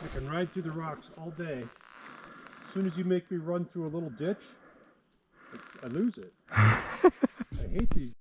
I can ride through the rocks all day. As soon as you make me run through a little ditch, I lose it. I hate these.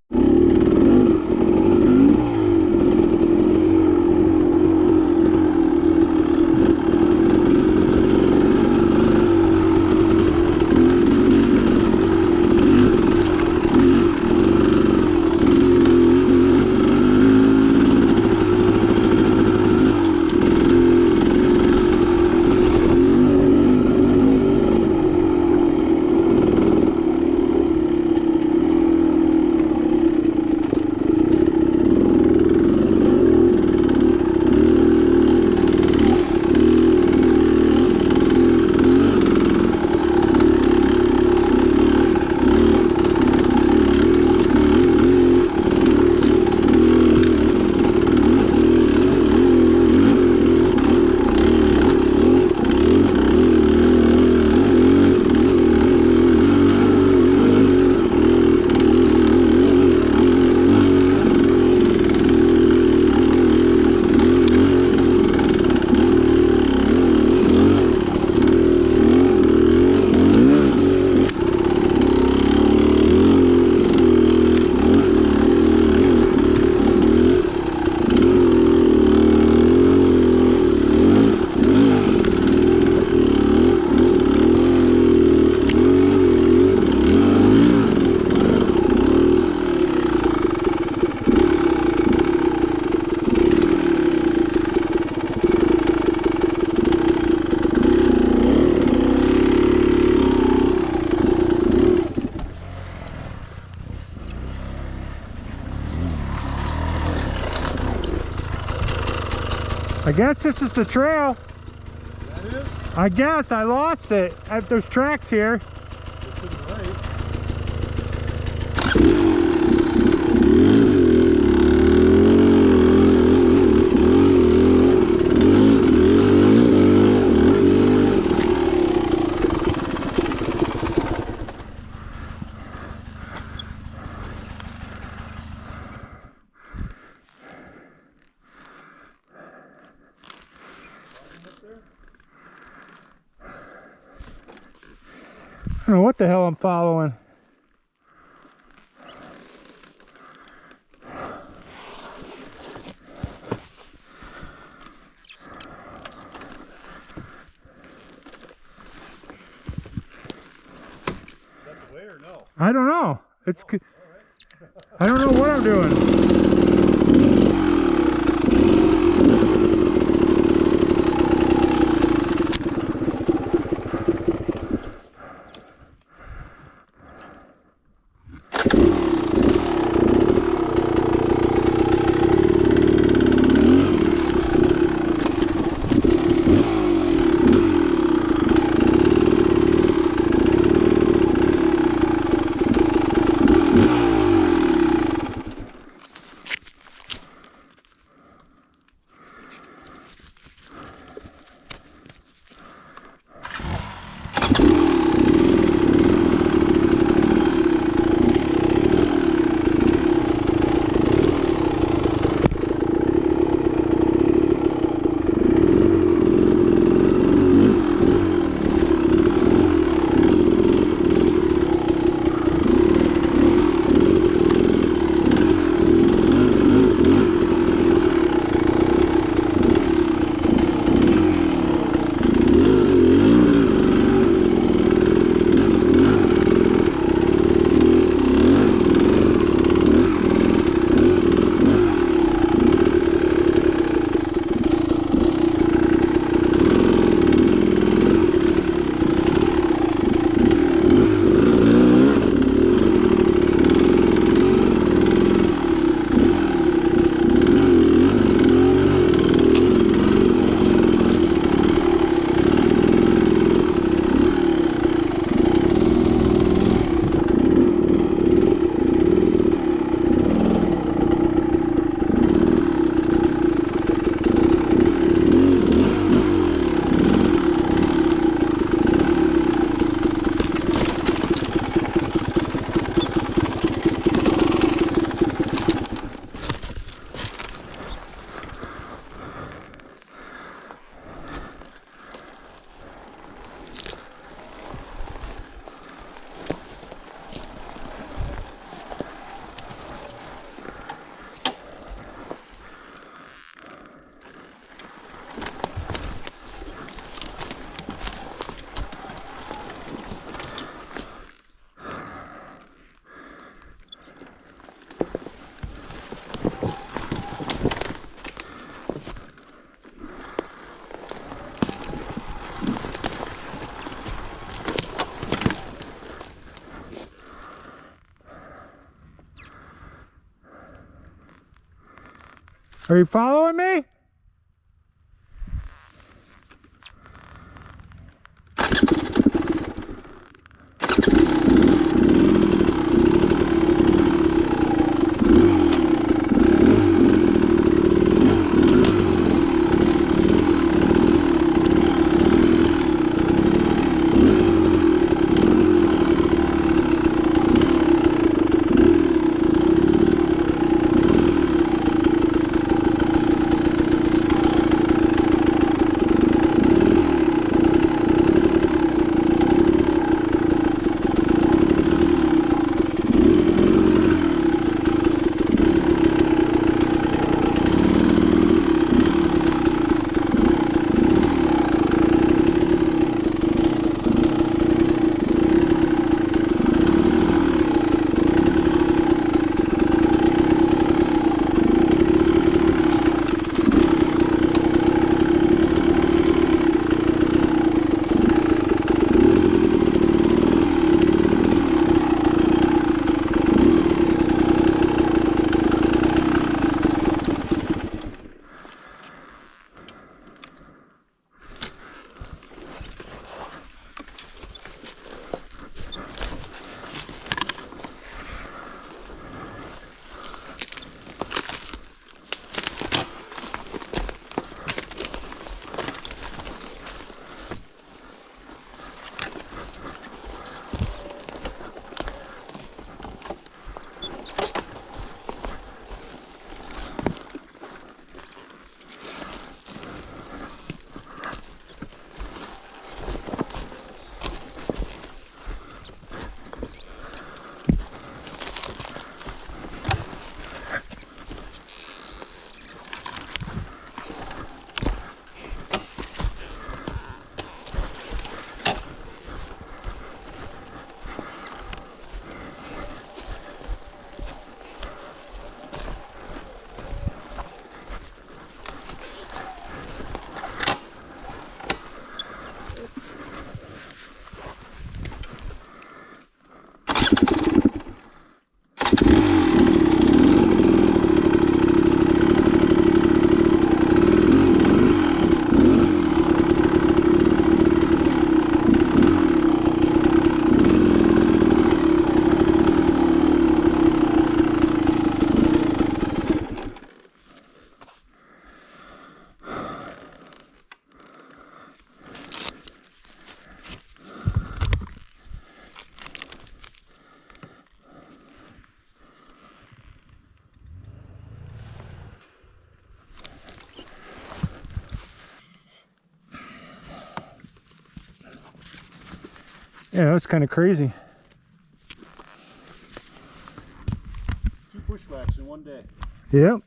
I guess this is the trail. That is? I guess I lost it. There's tracks here. It's to the right. I don't know what the hell I'm following. Is that the way or no? I don't know. It's. I don't know what I'm doing. Are you following me? Yeah, that's kind of crazy. 2 bushwhacks in one day. Yep.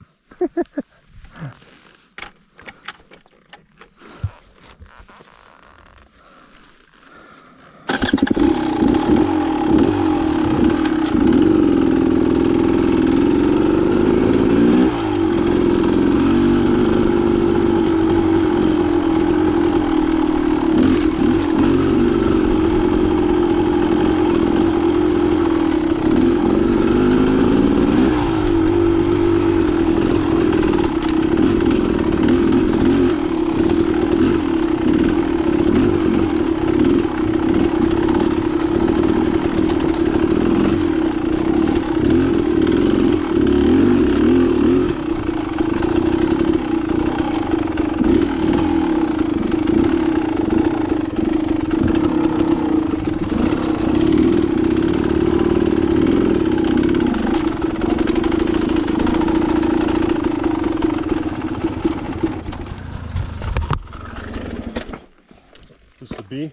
Just a bee.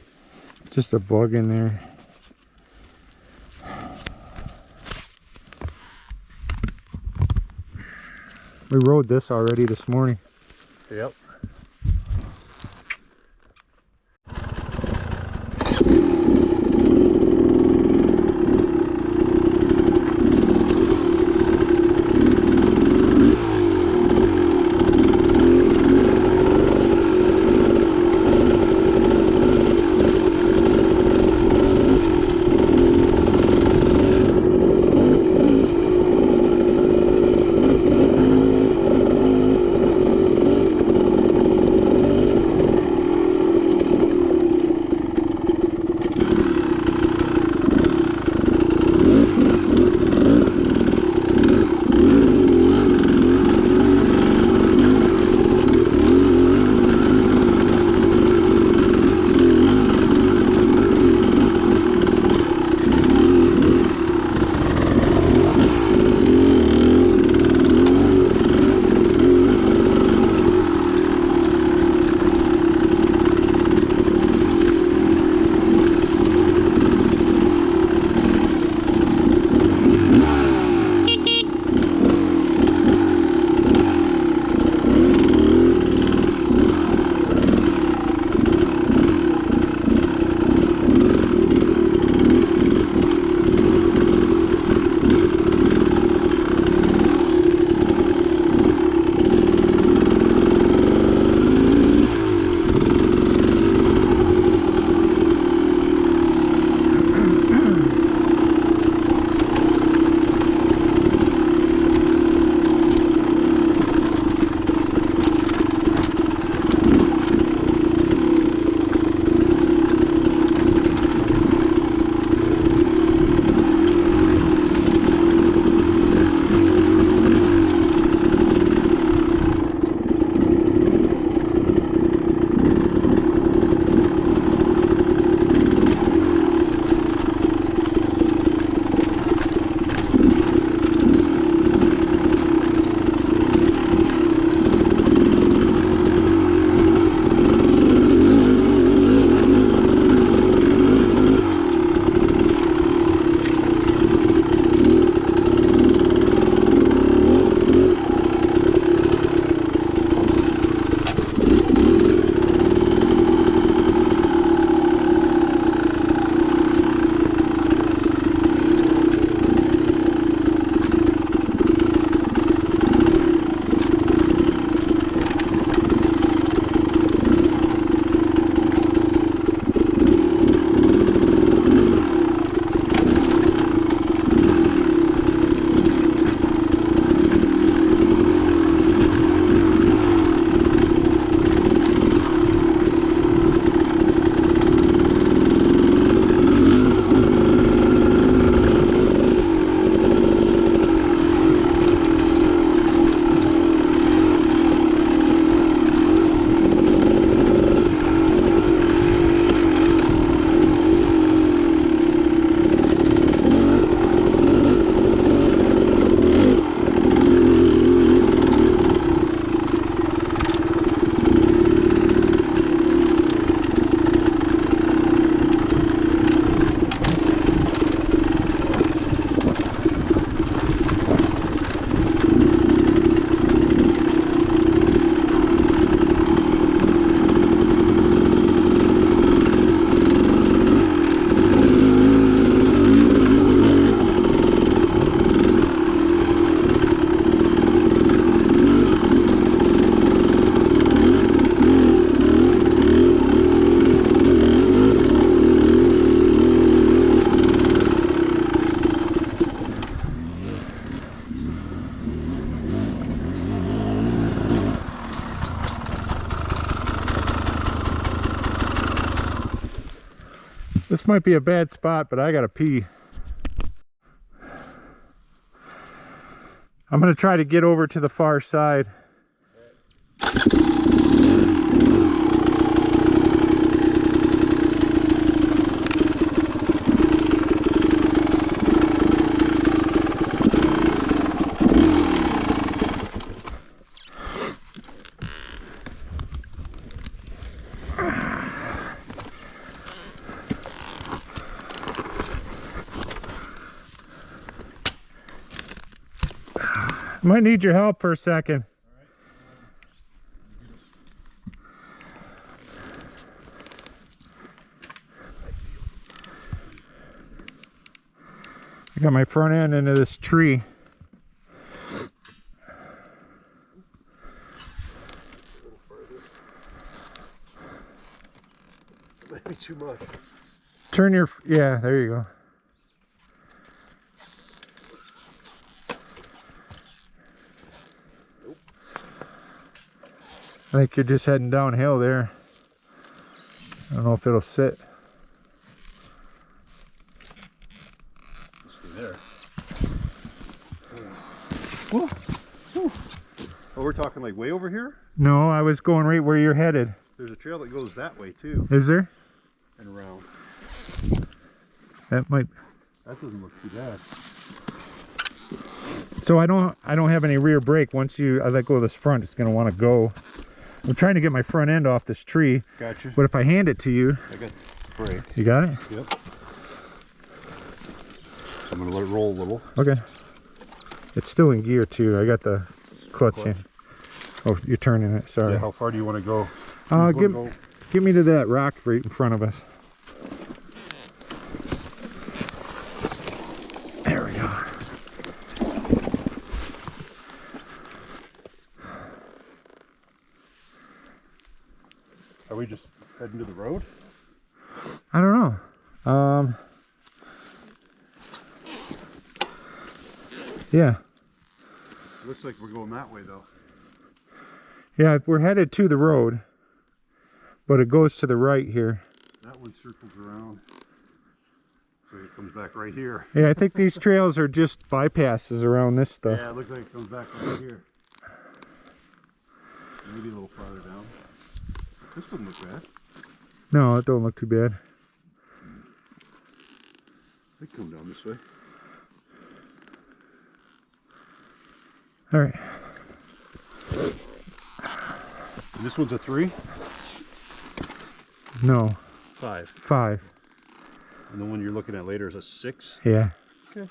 Just a bug in there. We rode this already this morning. Yep. This might be a bad spot, but I gotta pee. I'm gonna try to get over to the far side. Might need your help for a second. I got my front end into this tree. Maybe too much. Turn your, yeah, there you go. I think you're just heading downhill there. I don't know if it'll sit. Stay there. Whoa. Whew. Oh, we're talking like way over here? No, I was going right where you're headed. There's a trail that goes that way too. Is there? And around. That might. That doesn't look too bad. So I don't have any rear brake. Once I let go of this front, it's gonna want to go. I'm trying to get my front end off this tree. Gotcha. But if I hand it to you, I got brake. you got it? Yep. I'm gonna let it roll a little. Okay. It's still in gear too. I got the clutch in. Oh, you're turning it. Sorry. Yeah, how far do you want to go? Get me to that rock right in front of us. There we go. Are we just heading to the road? I don't know. Yeah. Looks like we're going that way though. Yeah, we're headed to the road, but it goes to the right here. That one circles around. So it comes back right here. Yeah, I think these trails are just bypasses around this stuff. Yeah, it looks like it comes back right here. Maybe a little farther down. This wouldn't look bad. No, it don't look too bad. They come down this way. All right. And this one's a 3? No, 5. 5. And the one you're looking at later is a 6? Yeah. Okay.